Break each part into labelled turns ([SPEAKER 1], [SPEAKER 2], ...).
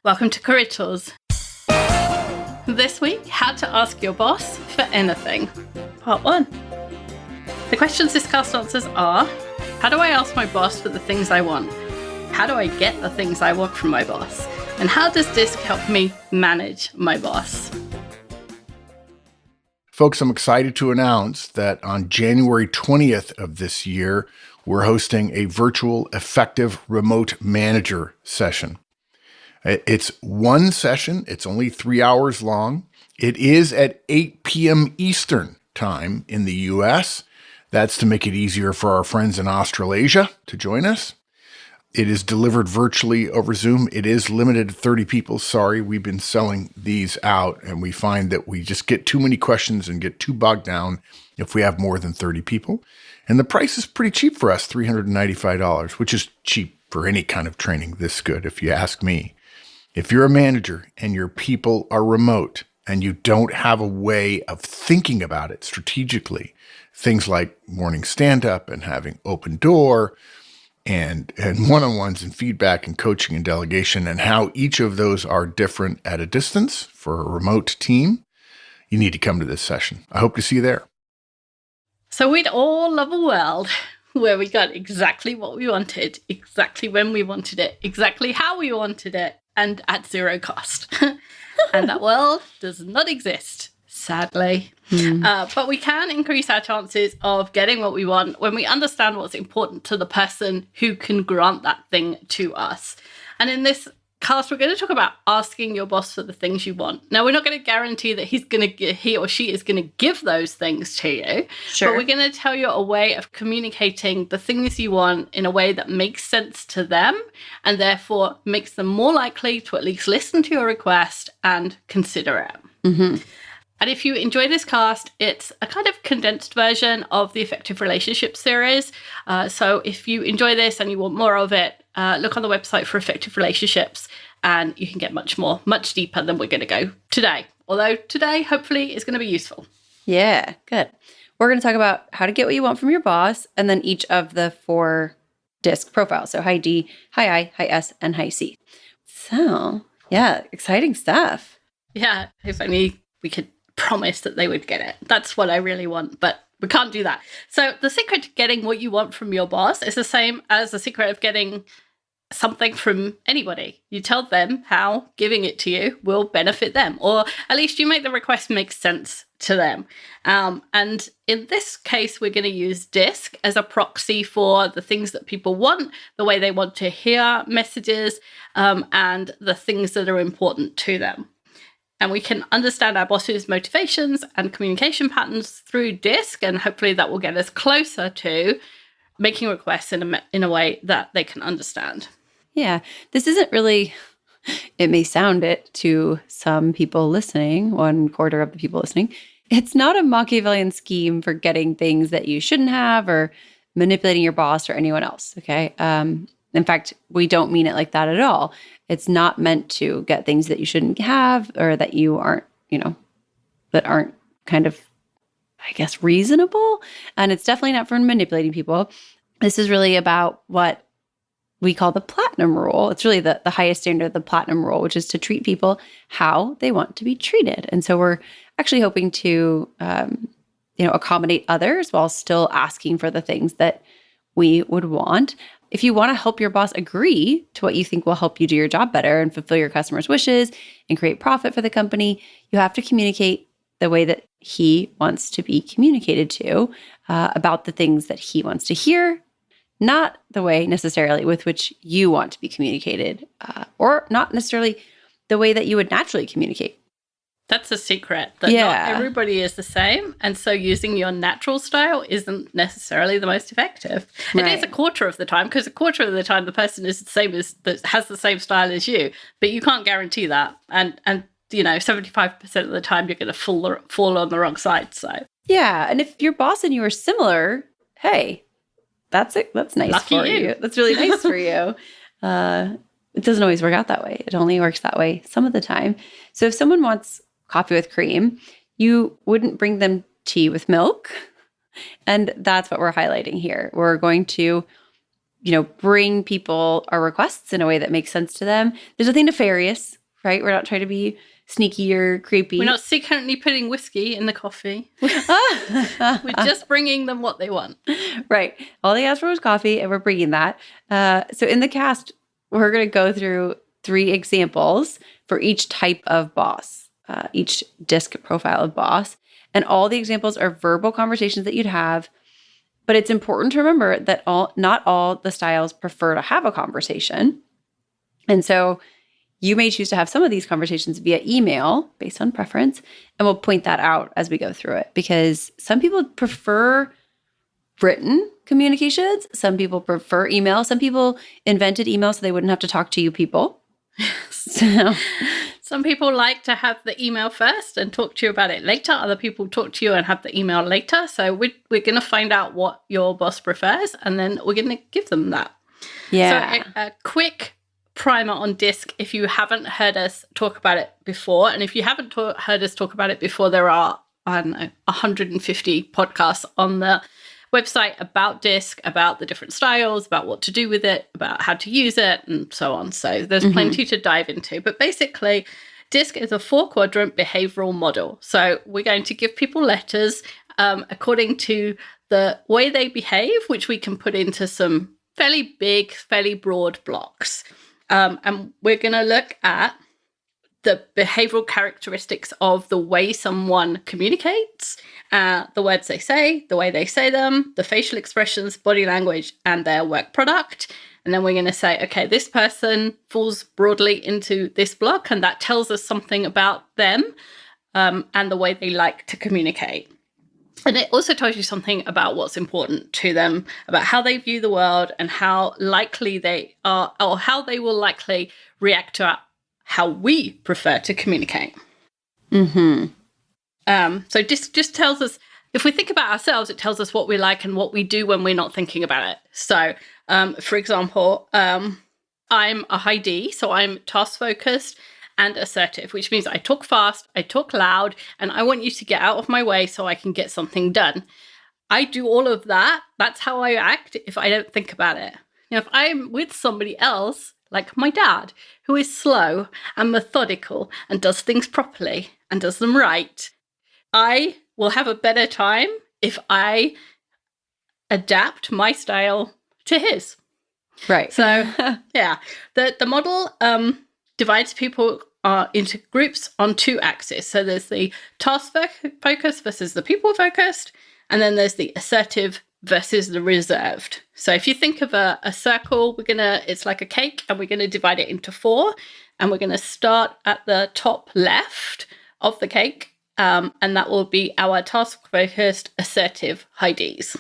[SPEAKER 1] Welcome to Career Tools. This week, how to ask your boss for anything. Part 1. The questions this cast answers are: how do I ask my boss for the things I want? How do I get the things I want from my boss? And how does DISC help me manage my boss?
[SPEAKER 2] Folks, I'm excited to announce that on January 20th of this year, we're hosting a virtual effective remote manager session. It's one session. It's only 3 hours long. It is at 8 p.m. Eastern time in the U.S. That's to make it easier for our friends in Australasia to join us. It is delivered virtually over Zoom. It is limited to 30 people. Sorry, we've been selling these out, and we find that we just get too many questions and get too bogged down if we have more than 30 people. And the price is pretty cheap for us, $395, which is cheap for any kind of training this good, if you ask me. If you're a manager and your people are remote and you don't have a way of thinking about it strategically, things like morning stand-up and having open door and one-on-ones and feedback and coaching and delegation and how each of those are different at a distance for a remote team, you need to come to this session. I hope to see you there.
[SPEAKER 1] So we'd all love a world where we got exactly what we wanted, exactly when we wanted it, exactly how we wanted it, and at zero cost. And that world does not exist, sadly. But we can increase our chances of getting what we want when we understand what's important to the person who can grant that thing to us. And in this cast, we're going to talk about asking your boss for the things you want. Now, we're not going to guarantee that he or she is going to give those things to you.
[SPEAKER 3] Sure.
[SPEAKER 1] But we're going to tell you a way of communicating the things you want in a way that makes sense to them and therefore makes them more likely to at least listen to your request and consider it.
[SPEAKER 3] Mm-hmm.
[SPEAKER 1] And if you enjoy this cast, it's a kind of condensed version of the Effective Relationships series. So if you enjoy this and you want more of it, look on the website for Effective Relationships and you can get much deeper than we're going to go today. Although today, hopefully, is going to be useful.
[SPEAKER 3] Yeah, good. We're going to talk about how to get what you want from your boss and then each of the 4 DISC profiles. So high D, high I, high S, and high C. So, yeah, exciting stuff.
[SPEAKER 1] Yeah, if only we could promise that they would get it. That's what I really want, but we can't do that. So the secret to getting what you want from your boss is the same as the secret of getting something from anybody. You tell them how giving it to you will benefit them, or at least you make the request make sense to them. And in this case, we're going to use DISC as a proxy for the things that people want, the way they want to hear messages, and the things that are important to them. And we can understand our boss's motivations and communication patterns through DISC, and hopefully that will get us closer to making requests in a way that they can understand.
[SPEAKER 3] Yeah, this isn't really, it may sound it to some people listening, 1/4 of the people listening, it's not a Machiavellian scheme for getting things that you shouldn't have or manipulating your boss or anyone else, okay? In fact, we don't mean it like that at all. It's not meant to get things that you shouldn't have or that you aren't, that aren't kind of, I guess, reasonable. And it's definitely not for manipulating people. This is really about what we call the platinum rule. It's really the highest standard of the platinum rule, which is to treat people how they want to be treated. And so we're actually hoping to, accommodate others while still asking for the things that we would want. If you want to help your boss agree to what you think will help you do your job better and fulfill your customers' wishes and create profit for the company, you have to communicate the way that he wants to be communicated to about the things that he wants to hear, not the way necessarily with which you want to be communicated, or not necessarily the way that you would naturally communicate.
[SPEAKER 1] That's a secret, that not everybody is the same. And so using your natural style isn't necessarily the most effective. Right. It is 1/4 of the time, because 1/4 of the time the person is the same has the same style as you, but you can't guarantee that. And 75% of the time you're going to fall on the wrong side. So
[SPEAKER 3] yeah, and if your boss and you are similar, hey, that's it. That's nice
[SPEAKER 1] Lucky
[SPEAKER 3] for you. That's really nice for you. It doesn't always work out that way. It only works that way some of the time. So if someone wants coffee with cream, you wouldn't bring them tea with milk. And that's what we're highlighting here. We're going to bring people our requests in a way that makes sense to them. There's nothing nefarious, right? We're not trying to be sneaky or creepy.
[SPEAKER 1] We're not secretly putting whiskey in the coffee. We're just bringing them what they want.
[SPEAKER 3] Right. All they asked for was coffee, and we're bringing that. So in the cast, we're going to go through 3 examples for each type of boss, each DISC profile of boss. And all the examples are verbal conversations that you'd have. But it's important to remember that not all the styles prefer to have a conversation. And so you may choose to have some of these conversations via email based on preference, and we'll point that out as we go through it, because some people prefer written communications. Some people prefer email. Some people invented email so they wouldn't have to talk to you people. So
[SPEAKER 1] some people like to have the email first and talk to you about it later. Other people talk to you and have the email later. So we're going to find out what your boss prefers, and then we're going to give them that.
[SPEAKER 3] Yeah.
[SPEAKER 1] So a quick primer on DISC, if you haven't heard us talk about it before, and if you haven't heard us talk about it before, there are, 150 podcasts on the website about DISC, about the different styles, about what to do with it, about how to use it, and so on. So there's plenty to dive into. But basically, DISC is a 4-quadrant behavioral model. So we're going to give people letters according to the way they behave, which we can put into some fairly big, fairly broad blocks. And we're going to look at the behavioral characteristics of the way someone communicates, the words they say, the way they say them, the facial expressions, body language, and their work product. And then we're going to say, okay, this person falls broadly into this block, and that tells us something about them and the way they like to communicate. And it also tells you something about what's important to them, about how they view the world and how likely they are, or how they will likely react to how we prefer to communicate. So just tells us, if we think about ourselves, it tells us what we like and what we do when we're not thinking about it. So, for example, I'm a high D, so I'm task-focused and assertive, which means I talk fast, I talk loud, and I want you to get out of my way so I can get something done. I do all of that. That's how I act if I don't think about it. If I'm with somebody else, like my dad, who is slow and methodical and does things properly and does them right, I will have a better time if I adapt my style to his.
[SPEAKER 3] Right.
[SPEAKER 1] So, yeah, the model divides people into groups on 2 axes. So there's the task focused versus the people focused, and then there's the assertive versus the reserved. So if you think of a circle, it's like a cake, and we're going to divide it into 4, and we're going to start at the top left of the cake, and that will be our task-focused, assertive high Ds.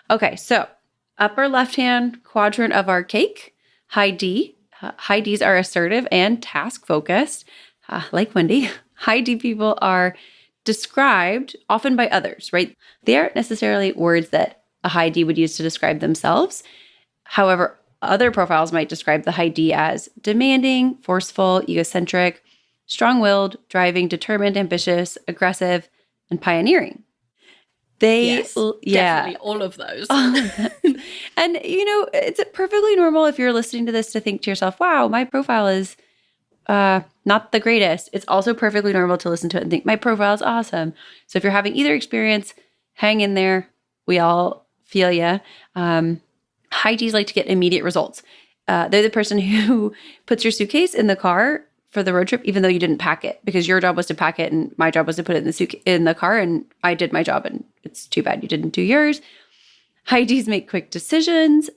[SPEAKER 3] Okay, so upper left-hand quadrant of our cake, high D. High Ds are assertive and task-focused, like Wendy. High D people are described often by others, right? They aren't necessarily words that a high D would use to describe themselves. However, other profiles might describe the high D as demanding, forceful, egocentric, strong-willed, driving, determined, ambitious, aggressive, and pioneering.
[SPEAKER 1] Definitely all of those.
[SPEAKER 3] And, it's perfectly normal if you're listening to this to think to yourself, wow, my profile is not the greatest. It's also perfectly normal to listen to it and think, my profile is awesome. So if you're having either experience, hang in there. We all feel ya. High Ds like to get immediate results. They're the person who puts your suitcase in the car for the road trip, even though you didn't pack it, because your job was to pack it and my job was to put it in the car, and I did my job, and it's too bad you didn't do yours. High Ds make quick decisions.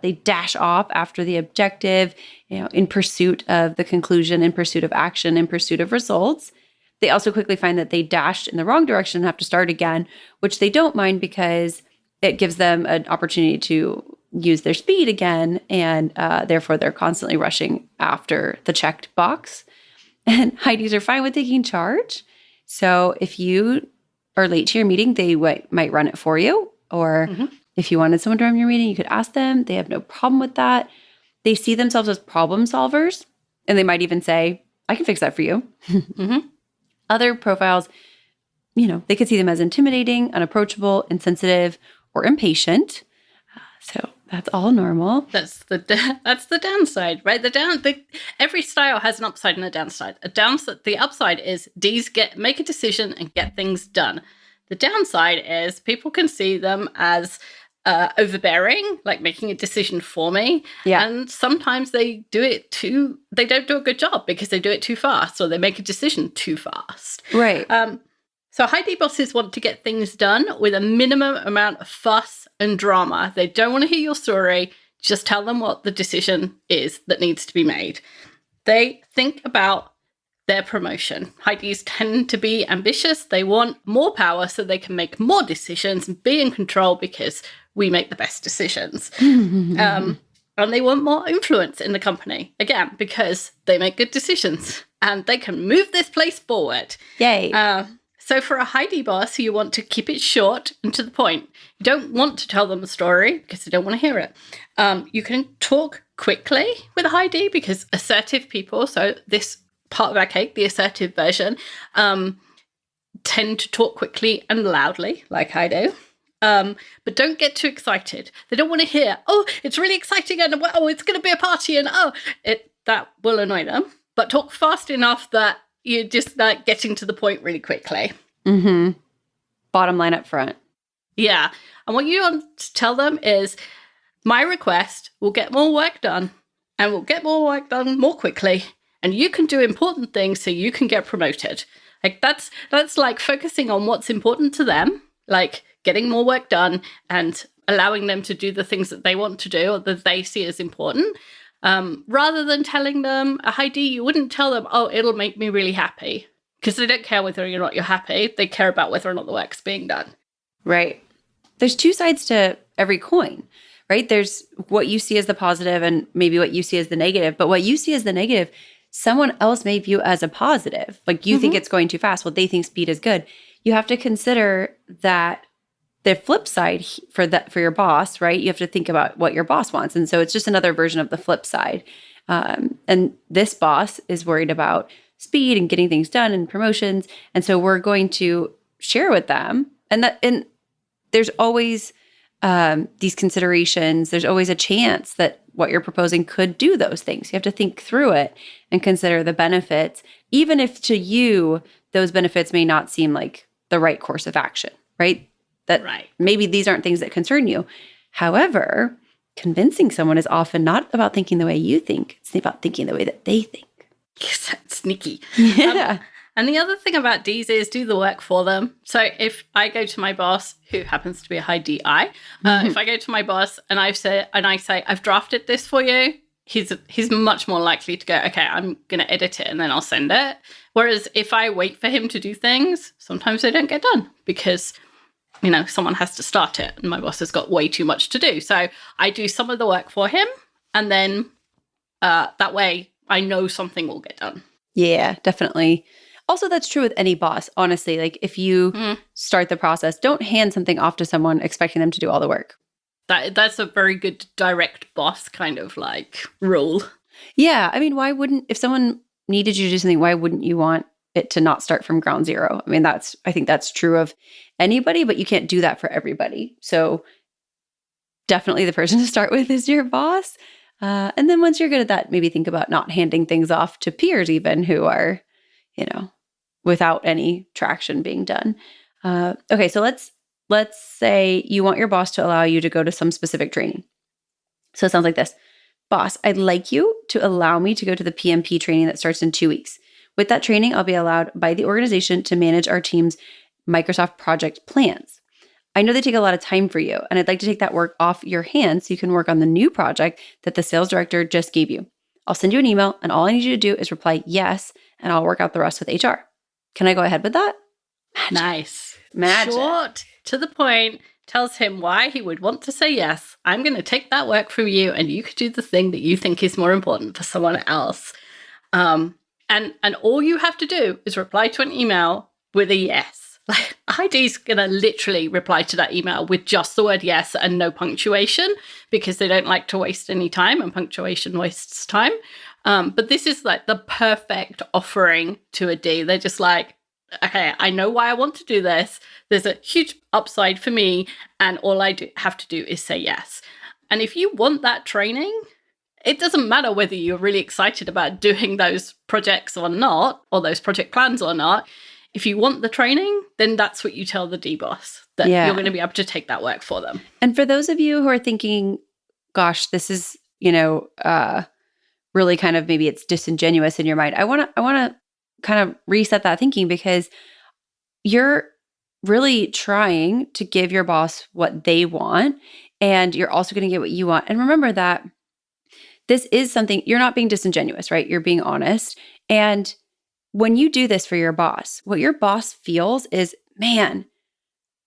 [SPEAKER 3] They dash off after the objective, in pursuit of the conclusion, in pursuit of action, in pursuit of results. They also quickly find that they dashed in the wrong direction and have to start again, which they don't mind because it gives them an opportunity to use their speed again, and therefore they're constantly rushing after the checked box. And high Ds are fine with taking charge. So if you are late to your meeting, they might run it for you. Or if you wanted someone to run your meeting, you could ask them. They have no problem with that. They see themselves as problem solvers, and they might even say, I can fix that for you. Other profiles, they could see them as intimidating, unapproachable, insensitive, or impatient. So That's all normal.
[SPEAKER 1] That's the downside, right? Every style has an upside and a downside. The upside is Ds make a decision and get things done. The downside is people can see them as overbearing, like making a decision for me.
[SPEAKER 3] Yeah.
[SPEAKER 1] And sometimes they don't do a good job because they do it too fast, or they make a decision too fast.
[SPEAKER 3] Right.
[SPEAKER 1] So high D bosses want to get things done with a minimum amount of fuss and drama. They don't want to hear your story. Just tell them what the decision is that needs to be made. They think about their promotion. High Ds tend to be ambitious. They want more power so they can make more decisions and be in control because we make the best decisions. And they want more influence in the company, again, because they make good decisions and they can move this place forward.
[SPEAKER 3] Yay.
[SPEAKER 1] So for a high D boss, you want to keep it short and to the point. You don't want to tell them a story because they don't want to hear it. You can talk quickly with a high D because assertive people, so this part of our cake, the assertive version, tend to talk quickly and loudly, like I do. But don't get too excited. They don't want to hear, oh, it's really exciting and oh, it's going to be a party and that will annoy them. But talk fast enough that you're just like getting to the point really quickly.
[SPEAKER 3] Mm-hmm. Bottom line up front.
[SPEAKER 1] Yeah. And what you want to tell them is my request will get more work done and we'll get more work done more quickly. And you can do important things so you can get promoted. Like that's like focusing on what's important to them, like getting more work done and allowing them to do the things that they want to do or that they see as important. Rather than telling them a high D, you wouldn't tell them, oh, it'll make me really happy. Because they don't care whether or not you're happy. They care about whether or not the work's being done.
[SPEAKER 3] Right. There's two sides to every coin, right? There's what you see as the positive and maybe what you see as the negative. But what you see as the negative, someone else may view as a positive. Like you think it's going too fast. Well, they think speed is good. You have to consider that the flip side for your boss, right? You have to think about what your boss wants. And so it's just another version of the flip side. And this boss is worried about speed and getting things done and promotions. And so we're going to share with them. And there's always these considerations. There's always a chance that what you're proposing could do those things. You have to think through it and consider the benefits, even if to you, those benefits may not seem like the right course of action, right? Maybe these aren't things that concern you. However, convincing someone is often not about thinking the way you think. It's about thinking the way that they think.
[SPEAKER 1] Yes, that's sneaky.
[SPEAKER 3] Yeah.
[SPEAKER 1] And the other thing about Ds is do the work for them. So if I go to my boss, who happens to be a high DI, if I go to my boss and I say, I've drafted this for you, he's much more likely to go, okay, I'm going to edit it and then I'll send it. Whereas if I wait for him to do things, sometimes they don't get done because someone has to start it and my boss has got way too much to do. So I do some of the work for him and then that way I know something will get done.
[SPEAKER 3] Yeah, definitely. Also, that's true with any boss, honestly. Like if you start the process, don't hand something off to someone expecting them to do all the work.
[SPEAKER 1] That's a very good direct boss kind of like rule.
[SPEAKER 3] Yeah. I mean, if someone needed you to do something, why wouldn't you want it to not start from ground zero? I mean, I think that's true of anybody, but you can't do that for everybody. So definitely the person to start with is your boss. And then once you're good at that, maybe think about not handing things off to peers even who are, without any traction being done. Okay, so let's say you want your boss to allow you to go to some specific training. So it sounds like this. Boss, I'd like you to allow me to go to the PMP training that starts in 2 weeks. With that training, I'll be allowed by the organization to manage our team's Microsoft project plans. I know they take a lot of time for you, and I'd like to take that work off your hands so you can work on the new project that the sales director just gave you. I'll send you an email, and all I need you to do is reply yes, and I'll work out the rest with HR. Can I go ahead with that?
[SPEAKER 1] Magic. Nice.
[SPEAKER 3] Magic.
[SPEAKER 1] Short, to the point, tells him why he would want to say yes. I'm going to take that work from you, and you could do the thing that you think is more important for someone else. And all you have to do is reply to an email with a yes. Like ID's going to literally reply to that email with just the word yes and no punctuation because they don't like to waste any time and punctuation wastes time. But this is like the perfect offering to a D. They're just like, okay, I know why I want to do this. There's a huge upside for me and all I have to do is say yes. And if you want that training, it doesn't matter whether you're really excited about doing those projects or not, or those project plans or not. If you want the training, then that's what you tell the DBoss, that you're going to be able to take that work for them.
[SPEAKER 3] And for those of you who are thinking, gosh, this is, really kind of, maybe it's disingenuous in your mind, I want to kind of reset that thinking, because you're really trying to give your boss what they want, and you're also going to get what you want. And remember that this is something, you're not being disingenuous, right? You're being honest. And when you do this for your boss, what your boss feels is, man,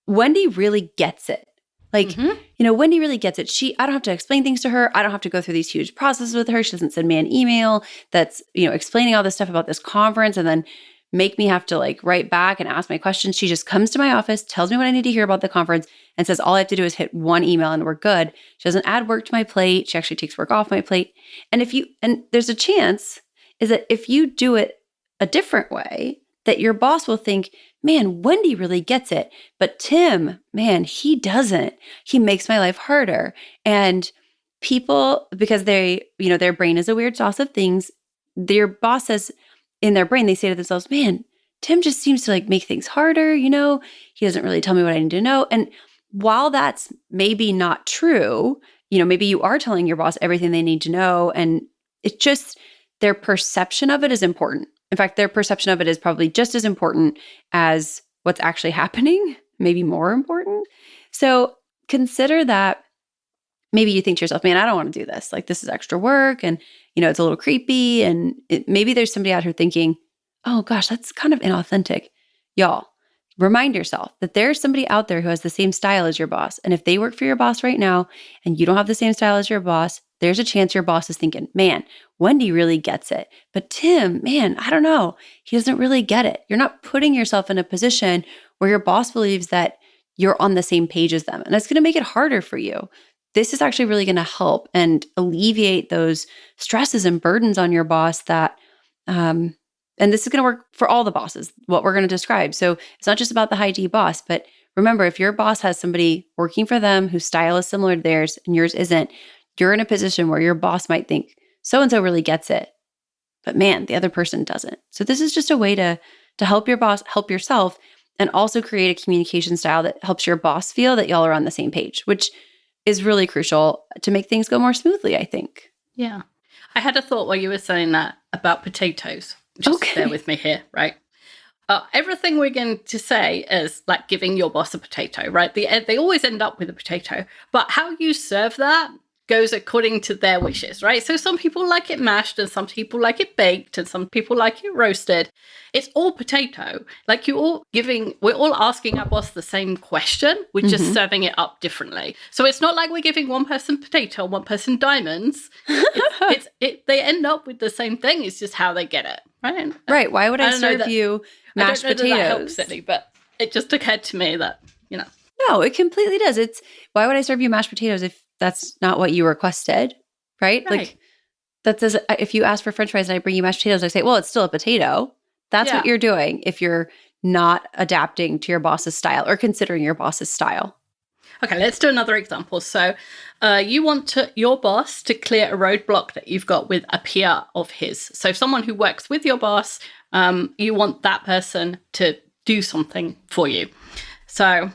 [SPEAKER 3] Wendy really gets it. Like, Wendy really gets it. I don't have to explain things to her. I don't have to go through these huge processes with her. She doesn't send me an email that's, explaining all this stuff about this conference and then make me have to like write back and ask my questions. She just comes to my office, tells me what I need to hear about the conference, and says all I have to do is hit one email and we're good. She doesn't add work to my plate. She actually takes work off my plate. And there's a chance is that if you do it a different way, that your boss will think, man, Wendy really gets it. But Tim, man, he doesn't. He makes my life harder. And people, because their brain is a weird sauce of things, their boss says in their brain, they say to themselves, man, Tim just seems to like make things harder. He doesn't really tell me what I need to know. And while that's maybe not true, maybe you are telling your boss everything they need to know. And it's just their perception of it is important. In fact, their perception of it is probably just as important as what's actually happening, maybe more important. So consider that maybe you think to yourself, man, I don't want to do this. Like, this is extra work and, it's a little creepy. And maybe there's somebody out here thinking, oh gosh, that's kind of inauthentic. Y'all, remind yourself that there's somebody out there who has the same style as your boss. And if they work for your boss right now and you don't have the same style as your boss, there's a chance your boss is thinking, man, Wendy really gets it. But Tim, man, I don't know. He doesn't really get it. You're not putting yourself in a position where your boss believes that you're on the same page as them. And it's going to make it harder for you. This is actually really going to help and alleviate those stresses and burdens on your boss that, and this is going to work for all the bosses, what we're going to describe. So it's not just about the high D boss, but remember, if your boss has somebody working for them whose style is similar to theirs and yours isn't, you're in a position where your boss might think, so-and-so really gets it, but man, the other person doesn't. So this is just a way to help your boss, help yourself, and also create a communication style that helps your boss feel that y'all are on the same page, which is really crucial to make things go more smoothly, I think.
[SPEAKER 1] Yeah. I had a thought while you were saying that about potatoes. Just bear with me here, right? Everything we're going to say is like giving your boss a potato, right? They always end up with a potato, but how you serve that goes according to their wishes, right? So some people like it mashed and some people like it baked and some people like it roasted. It's all potato. Like we're all asking our boss the same question. We're just serving it up differently. So it's not like we're giving one person potato and one person diamonds. They end up with the same thing. It's just how they get it, right?
[SPEAKER 3] Right. Why would I serve you mashed potatoes?
[SPEAKER 1] I don't know that helps any, but it just occurred to me that,
[SPEAKER 3] No, it completely does. It's, why would I serve you mashed potatoes if that's not what you requested, right? Like, that says, if you ask for French fries and I bring you mashed potatoes, I say, well, it's still a potato. That's what you're doing if you're not adapting to your boss's style or considering your boss's style.
[SPEAKER 1] Okay, let's do another example. So you want your boss to clear a roadblock that you've got with a peer of his. So someone who works with your boss, you want that person to do something for you. So,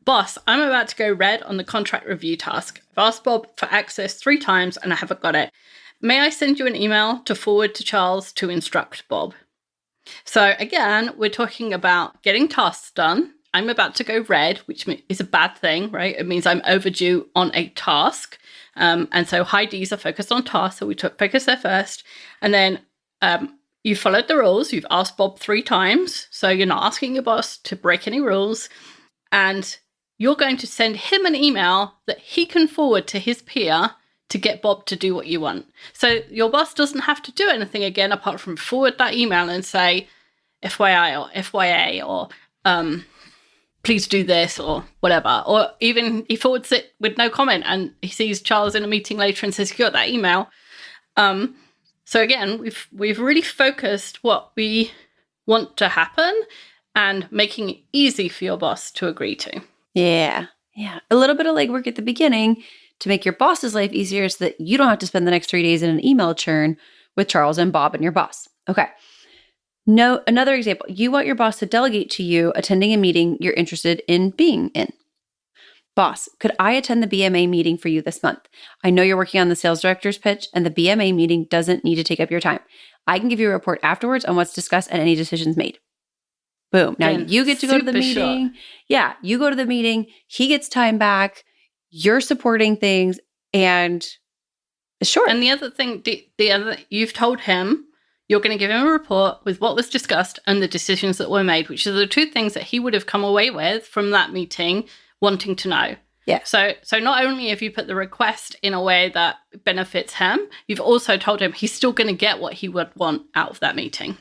[SPEAKER 1] boss, I'm about to go red on the contract review task. I've asked Bob for access 3 times and I haven't got it. May I send you an email to forward to Charles to instruct Bob? So again, we're talking about getting tasks done. I'm about to go red, which is a bad thing, right? It means I'm overdue on a task. And so high Ds are focused on tasks. So we took focus there first. And then you followed the rules. You've asked Bob 3 times. So you're not asking your boss to break any rules. And you're going to send him an email that he can forward to his peer to get Bob to do what you want. So your boss doesn't have to do anything again apart from forward that email and say FYI or FYA or please do this or whatever. Or even he forwards it with no comment and he sees Charles in a meeting later and says, you got that email. So again, we've really focused what we want to happen and making it easy for your boss to agree to.
[SPEAKER 3] Yeah. A little bit of legwork at the beginning to make your boss's life easier so that you don't have to spend the next 3 days in an email churn with Charles and Bob and your boss. Okay. No, another example, you want your boss to delegate to you attending a meeting you're interested in being in. Boss, could I attend the BMA meeting for you this month? I know you're working on the sales director's pitch, and the BMA meeting doesn't need to take up your time. I can give you a report afterwards on what's discussed and any decisions made. Boom. Now you get to go to the meeting.
[SPEAKER 1] Short.
[SPEAKER 3] Yeah, you go to the meeting. He gets time back. You're supporting things, and it's short.
[SPEAKER 1] And the other thing, you've told him you're going to give him a report with what was discussed and the decisions that were made, which are the two things that he would have come away with from that meeting wanting to know.
[SPEAKER 3] Yeah.
[SPEAKER 1] So not only have you put the request in a way that benefits him, you've also told him he's still going to get what he would want out of that meeting.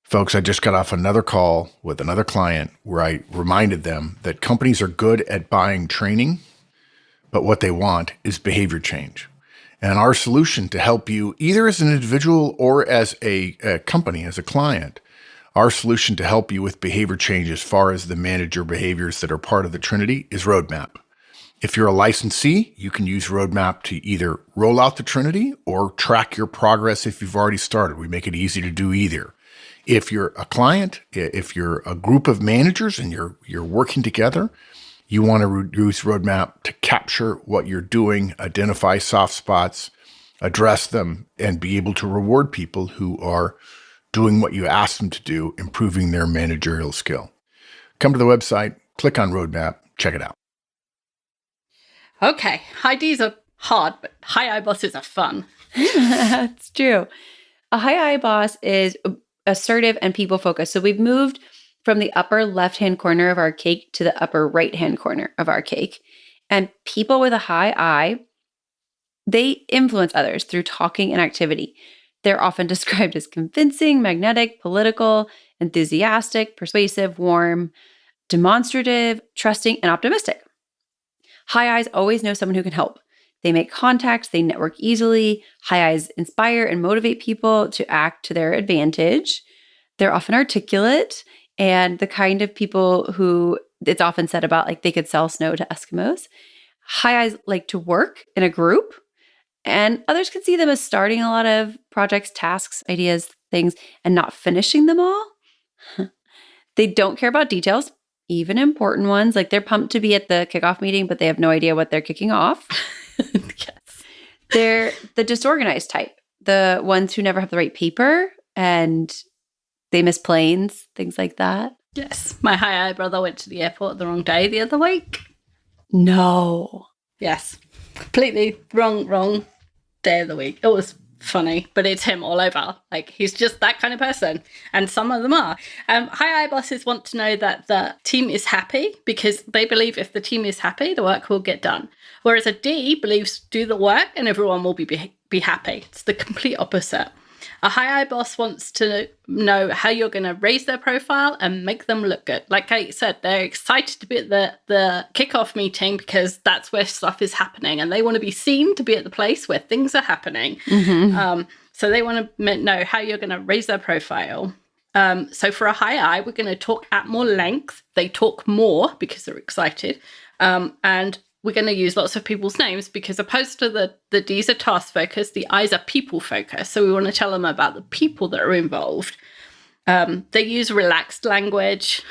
[SPEAKER 2] Folks, I just got off another call with another client where I reminded them that companies are good at buying training, but what they want is behavior change. And our solution to help you, either as an individual or as a company, as a client, our solution to help you with behavior change as far as the manager behaviors that are part of the Trinity is Roadmap. If you're a licensee, you can use Roadmap to either roll out the Trinity or track your progress if you've already started. We make it easy to do either. If you're a client, if you're a group of managers and you're working together, you want to use Roadmap to capture what you're doing, identify soft spots, address them, and be able to reward people who are doing what you ask them to do, improving their managerial skill. Come to the website, click on Roadmap, check it out.
[SPEAKER 1] Okay, high Ds are hard, but high I bosses are fun.
[SPEAKER 3] That's true. A high I boss is assertive and people focused. So we've moved from the upper left-hand corner of our cake to the upper right-hand corner of our cake. And people with a high I, they influence others through talking and activity. They're often described as convincing, magnetic, political, enthusiastic, persuasive, warm, demonstrative, trusting, and optimistic. High Is always know someone who can help. They make contacts, they network easily. High Is inspire and motivate people to act to their advantage. They're often articulate and the kind of people who it's often said about like they could sell snow to Eskimos. High Is like to work in a group, and others can see them as starting a lot of projects, tasks, ideas, things, and not finishing them all. They don't care about details, even important ones. Like they're pumped to be at the kickoff meeting, but they have no idea what they're kicking off.
[SPEAKER 1] Yes.
[SPEAKER 3] They're the disorganized type, the ones who never have the right paper and they miss planes, things like that.
[SPEAKER 1] Yes. My high I brother went to the airport the wrong day the other week.
[SPEAKER 3] No.
[SPEAKER 1] Yes. Completely wrong day of the week. It was funny, but it's him all over. Like, he's just that kind of person. And some of them are. High I bosses want to know that the team is happy because they believe if the team is happy, the work will get done. Whereas a D believes do the work and everyone will be happy. It's the complete opposite. A high I boss wants to know how you're going to raise their profile and make them look good. Like I said, they're excited to be at the kickoff meeting because that's where stuff is happening. And they want to be seen to be at the place where things are happening. Mm-hmm. So they want to know how you're going to raise their profile. So for a high I, we're going to talk at more length. They talk more because they're excited. And we're going to use lots of people's names because opposed to the D's are task focused, the I's are people focused. So we want to tell them about the people that are involved. They use relaxed language.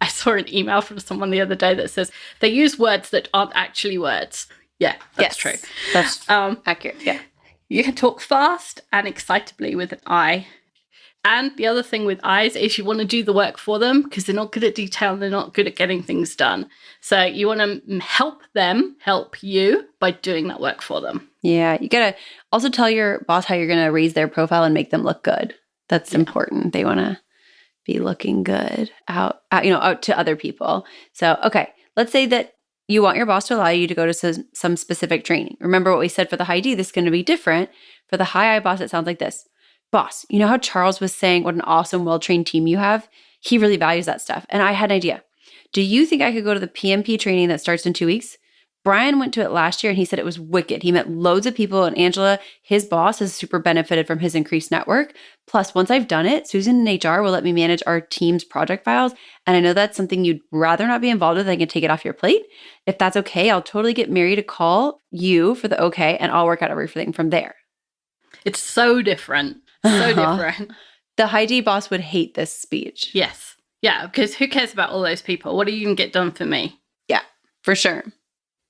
[SPEAKER 1] I saw an email from someone the other day that says they use words that aren't actually words. Yeah, that's true.
[SPEAKER 3] That's accurate. Yeah.
[SPEAKER 1] You can talk fast and excitably with an I. And the other thing with I's is you want to do the work for them because they're not good at detail and they're not good at getting things done. So you want to help them help you by doing that work for them.
[SPEAKER 3] Yeah. You got to also tell your boss how you're going to raise their profile and make them look good. That's important. They want to be looking good out to other people. So, okay, let's say that you want your boss to allow you to go to some specific training. Remember what we said for the high D, this is going to be different. For the high I boss, it sounds like this. Boss, you know how Charles was saying what an awesome, well-trained team you have? He really values that stuff. And I had an idea. Do you think I could go to the PMP training that starts in 2 weeks? Brian went to it last year and he said it was wicked. He met loads of people, and Angela, his boss, has super benefited from his increased network. Plus, once I've done it, Susan in HR will let me manage our team's project files. And I know that's something you'd rather not be involved with. I can take it off your plate. If that's okay, I'll totally get Mary to call you for the okay, and I'll work out everything from there.
[SPEAKER 1] It's so different. So different.
[SPEAKER 3] The Heidi boss would hate this speech.
[SPEAKER 1] Yes. Yeah, because who cares about all those people? What do you can get done for me?
[SPEAKER 3] Yeah, for sure.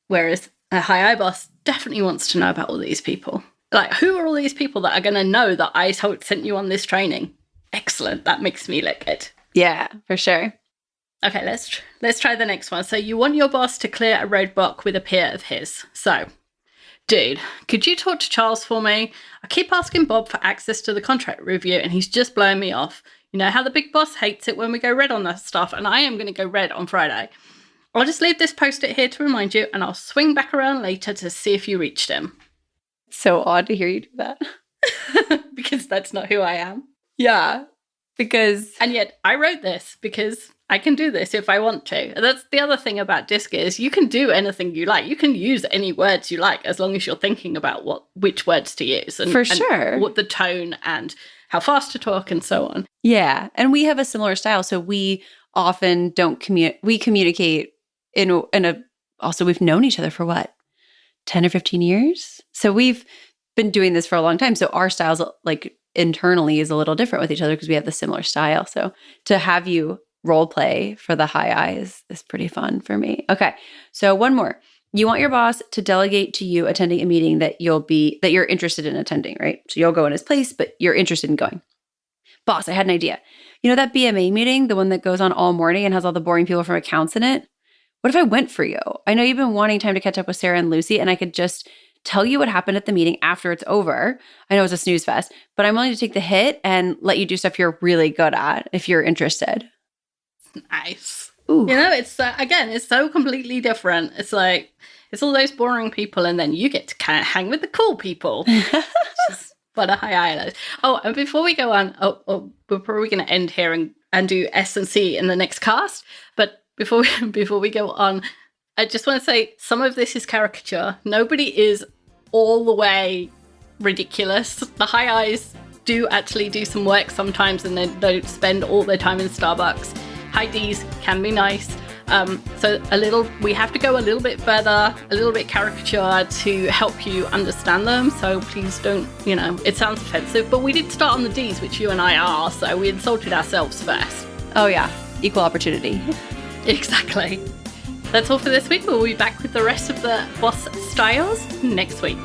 [SPEAKER 1] Whereas a high I boss definitely wants to know about all these people. Like, who are all these people that are going to know that I sent you on this training? Excellent. That makes me look good.
[SPEAKER 3] Yeah, for sure.
[SPEAKER 1] Okay, let's try the next one. So you want your boss to clear a roadblock with a peer of his. So, dude, could you talk to Charles for me? I keep asking Bob for access to the contract review and he's just blowing me off. You know how the big boss hates it when we go red on that stuff, and I am going to go red on Friday. I'll just leave this post-it here to remind you, and I'll swing back around later to see if you reached him.
[SPEAKER 3] So odd to hear you do that.
[SPEAKER 1] Because that's not who I am.
[SPEAKER 3] Yeah, because...
[SPEAKER 1] And yet, I wrote this because I can do this if I want to. That's the other thing about DISC is you can do anything you like. You can use any words you like as long as you're thinking about which words to use. And,
[SPEAKER 3] For sure.
[SPEAKER 1] And what the tone and how fast to talk and so on.
[SPEAKER 3] Yeah, and we have a similar style, so we often don't communicate in a also we've known each other for what, 10 or 15 years? So we've been doing this for a long time. So our styles like internally is a little different with each other because we have the similar style. So to have you role play for the high I is pretty fun for me. Okay. So one more. You want your boss to delegate to you attending a meeting that you're interested in attending, right? So you'll go in his place, but you're interested in going. Boss, I had an idea. You know that BMA meeting, the one that goes on all morning and has all the boring people from accounts in it? What if I went for you? I know you've been wanting time to catch up with Sarah and Lucy, and I could just tell you what happened at the meeting after it's over. I know it's a snooze fest, but I'm willing to take the hit and let you do stuff you're really good at if you're interested.
[SPEAKER 1] Nice.
[SPEAKER 3] Ooh.
[SPEAKER 1] You know, it's again, it's so completely different. It's like, it's all those boring people, and then you get to kind of hang with the cool people. Just what a high I. Oh, and before we go on, we're probably going to end here and do S and C in the next cast. But before we go on, I just want to say some of this is caricature. Nobody is all the way ridiculous. The high I's do actually do some work sometimes, and they don't spend all their time in Starbucks. High D's can be nice. So we have to go a little bit further, a little bit caricature to help you understand them. So please don't, it sounds offensive, but we did start on the D's, which you and I are, so we insulted ourselves first.
[SPEAKER 3] Oh yeah, equal opportunity.
[SPEAKER 1] Exactly. That's all for this week. We'll be back with the rest of the boss styles next week.